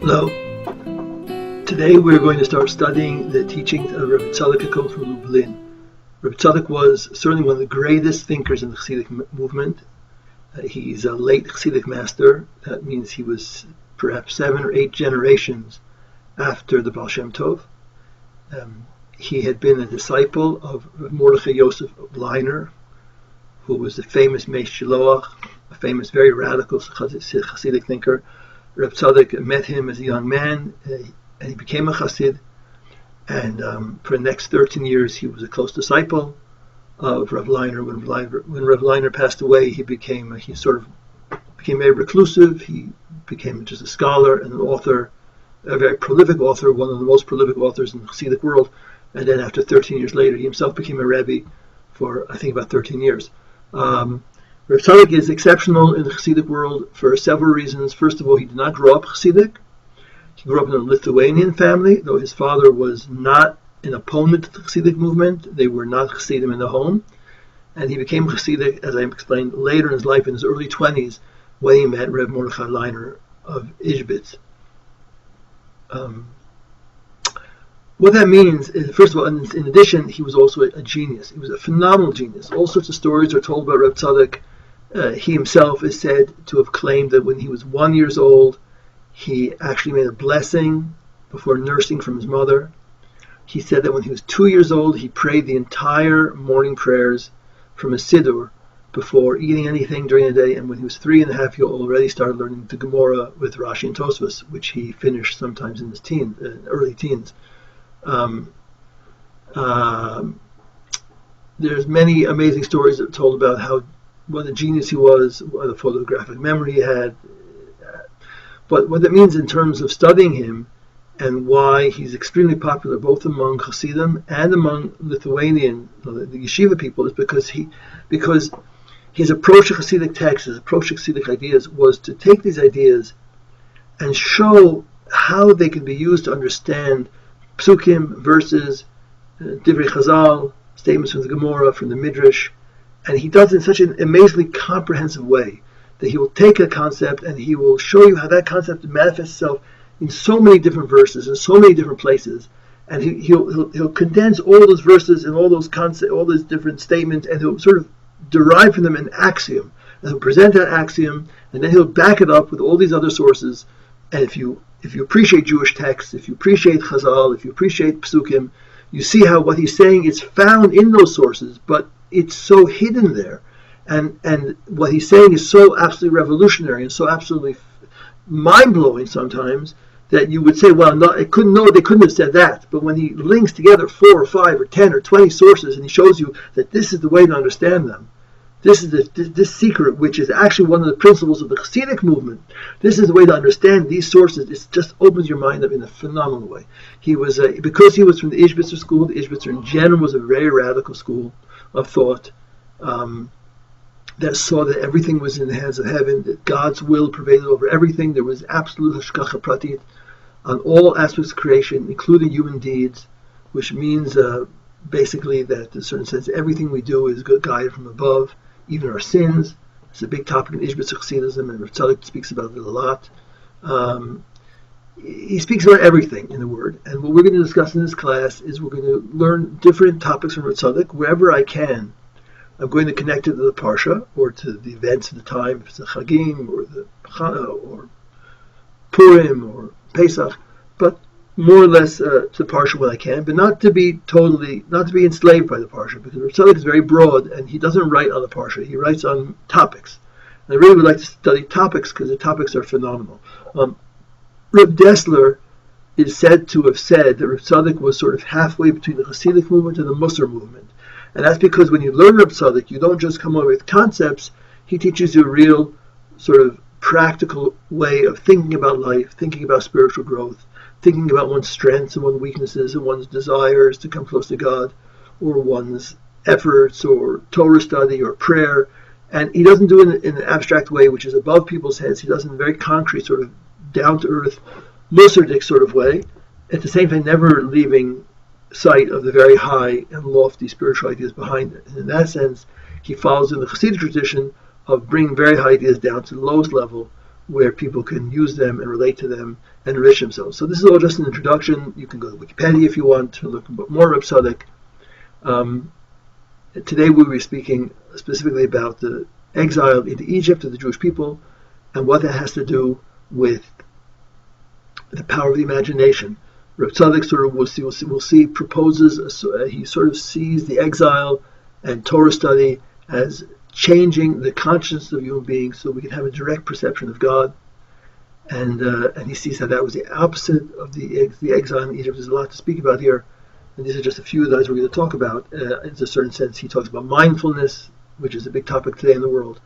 Hello. Today we're going to start studying the teachings of Rabbi Tzadok HaKohen of Lublin. Rabbi Tzadok was certainly one of the greatest thinkers in the chasidic movement. He's a late chasidic master. That means he was perhaps 7 or 8 generations after the Baal Shem Tov. He had been a disciple of Mordechai Yosef Leiner, who was the famous Meish Shiloach, a famous, very radical chasidic thinker. Reb Tzadok met him as a young man, and he became a chassid. And for the next 13 years, he was a close disciple of Rav Leiner. When Rav Leiner passed away, he became very reclusive. He became just a scholar and an author, a very prolific author, one of the most prolific authors in the Hasidic world. And then after 13 years later, he himself became a Rebbe for, I think, about 13 years. Rav Tzadok is exceptional in the Hasidic world for several reasons. First of all, he did not grow up Hasidic. He grew up in a Lithuanian family, though his father was not an opponent to the Hasidic movement. They were not Hasidim in the home. And he became Hasidic, as I explained, later in his life, in his early 20s, when he met Reb Mordechai Leiner of Ishbitz. What that means is, first of all, in addition, he was also a genius. He was a phenomenal genius. All sorts of stories are told about Reb Tzadok. He himself is said to have claimed that when he was 1 year old, he actually made a blessing before nursing from his mother. He said that when he was 2 years old, he prayed the entire morning prayers from a siddur before eating anything during the day. And when he was 3.5 years old, already started learning the Gemara with Rashi and Tosfos, which he finished sometimes in his early teens. There's many amazing stories that are told about what a genius he was, what a photographic memory he had. But what that means in terms of studying him and why he's extremely popular both among Hasidim and among Lithuanian, the yeshiva people, is because his approach to Hasidic texts, his approach to Hasidic ideas, was to take these ideas and show how they can be used to understand psukim, verses, divrei Chazal, statements from the Gemara, from the Midrash. And he does it in such an amazingly comprehensive way that he will take a concept and he will show you how that concept manifests itself in so many different verses, in so many different places. And he'll condense all those verses and all those concepts, all those different statements, and he'll sort of derive from them an axiom. And he'll present that axiom, and then he'll back it up with all these other sources. And if you appreciate Jewish texts, if you appreciate Chazal, if you appreciate Psukim, you see how what he's saying is found in those sources, but it's so hidden there. And what he's saying is so absolutely revolutionary and so absolutely mind-blowing sometimes that you would say, well, no, they couldn't have said that. But when he links together 4 or 5 or 10 or 20 sources and he shows you that this is the way to understand them, this is this secret, which is actually one of the principles of the Hasidic movement. This is the way to understand these sources. It just opens your mind up in a phenomenal way. He was because he was from the Ishbitzer school. The Ishbitzer in general was a very radical school of thought that saw that everything was in the hands of heaven, that God's will prevailed over everything. There was absolute hashgacha pratit on all aspects of creation, including human deeds, which means basically that in a certain sense everything we do is guided from above. Even our sins. It's a big topic in Ishbitzer Chassidism, and Rav Tzadok speaks about it a lot. He speaks about everything in the Word, and what we're going to discuss in this class is we're going to learn different topics from Rav Tzadok wherever I can. I'm going to connect it to the Parsha, or to the events of the time, if it's the Chagim, or the Chana, or Purim, or Pesach, but more or less to the Parsha when I can, but not to be enslaved by the Parsha, because Rav Tzadok is very broad, and he doesn't write on the Parsha, he writes on topics. And I really would like to study topics, because the topics are phenomenal. Reb Dessler is said to have said that Rav Tzadok was sort of halfway between the Hasidic movement and the Musar movement. And that's because when you learn Reb Tzadok, you don't just come up with concepts, he teaches you a real sort of practical way of thinking about life, thinking about spiritual growth, thinking about one's strengths and one's weaknesses and one's desires to come close to God, or one's efforts, or Torah study, or prayer. And he doesn't do it in an abstract way, which is above people's heads. He does it in a very concrete, sort of down-to-earth, Musardic sort of way, at the same time never leaving sight of the very high and lofty spiritual ideas behind it. And in that sense, he follows in the Hasidic tradition of bringing very high ideas down to the lowest level, where people can use them and relate to them and enrich themselves. So this is all just an introduction. You can go to Wikipedia if you want to look more about Tzadok. Today we will be speaking specifically about the exile into Egypt of the Jewish people and what that has to do with the power of the imagination. Rav Tzadok we'll see proposes, he sort of sees the exile and Torah study as changing the consciousness of human beings so we can have a direct perception of God. And he sees that was the opposite of the exile in Egypt. There's a lot to speak about here, and these are just a few of those we're going to talk about. In a certain sense, he talks about mindfulness, which is a big topic today in the world,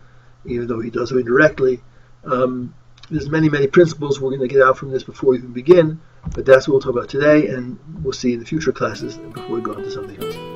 even though he does so indirectly. There's many principles we're going to get out from this before we even begin, but that's what we'll talk about today, and we'll see in the future classes before we go on to something else.